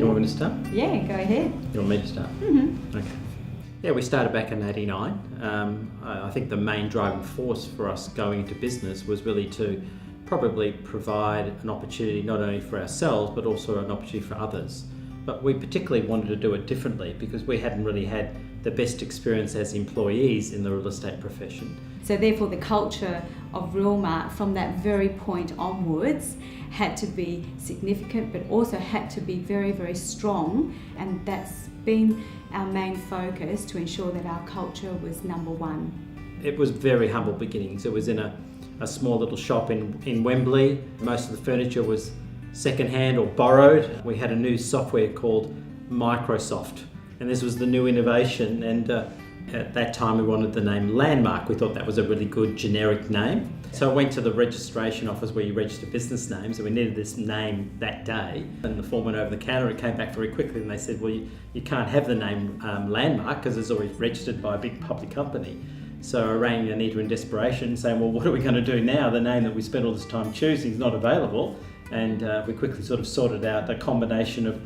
You want me to start? Yeah, go ahead. You want me to start? Mm-hmm. Okay. Yeah, we started back in '89. I think the main driving force for us going into business was really to probably provide an opportunity not only for ourselves but also an opportunity for others. But we particularly wanted to do it differently because we hadn't really had the best experience as employees in the real estate profession. So therefore the culture of Realmark from that very point onwards had to be significant but also had to be very, very strong, and that's been our main focus to ensure that our culture was number one. It was very humble beginnings. It was in a small little shop in Wembley. Most of the furniture was second-hand or borrowed. We had a new software called Microsoft, and this was the new innovation, and at that time we wanted the name Landmark. We thought that was a really good generic name. So I went to the registration office where you register business names, and we needed this name that day. And the form went over the counter, it came back very quickly, and they said, well, you can't have the name Landmark because it's always registered by a big public company. So I rang Anita in desperation saying, well, what are we going to do now? The name that we spent all this time choosing is not available. And we quickly sort of sorted out a combination of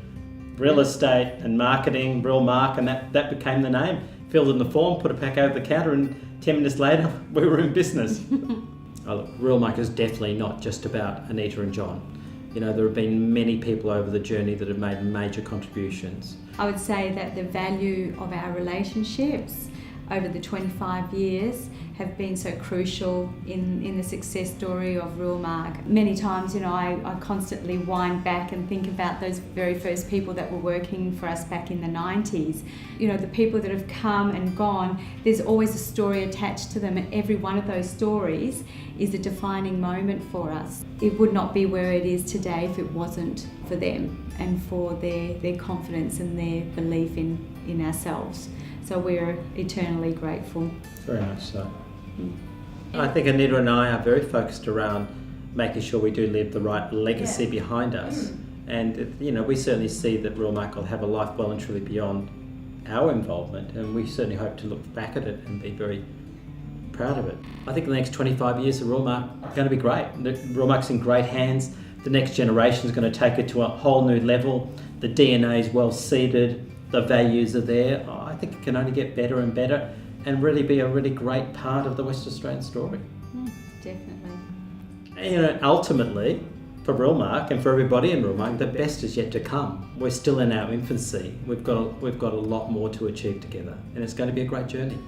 real estate and marketing, Realmark, and that became the name. Filled in the form, put it back over the counter, and 10 minutes later, we were in business. Oh, look, Realmark is definitely not just about Anita and John. You know, there have been many people over the journey that have made major contributions. I would say that the value of our relationships over the 25 years have been so crucial in the success story of Realmark. Many times, you know, I constantly wind back and think about those very first people that were working for us back in the 90s. You know, the people that have come and gone, there's always a story attached to them, and every one of those stories is a defining moment for us. It would not be where it is today if it wasn't for them and for their confidence and their belief in ourselves. So we're eternally grateful. Very much so. I think Anita and I are very focused around making sure we do leave the right legacy behind us. And, you know, we certainly see that Realmark will have a life well and truly beyond our involvement, and we certainly hope to look back at it and be very proud of it. I think the next 25 years of Realmark are going to be great. Realmark's in great hands. The next generation is going to take it to a whole new level. The DNA is well seeded. The values are there. I think it can only get better and better and really be a really great part of the West Australian story. Definitely. And, you know, ultimately, for Realmark and for everybody in Realmark, the best is yet to come. We're still in our infancy. We've got a lot more to achieve together, and it's going to be a great journey.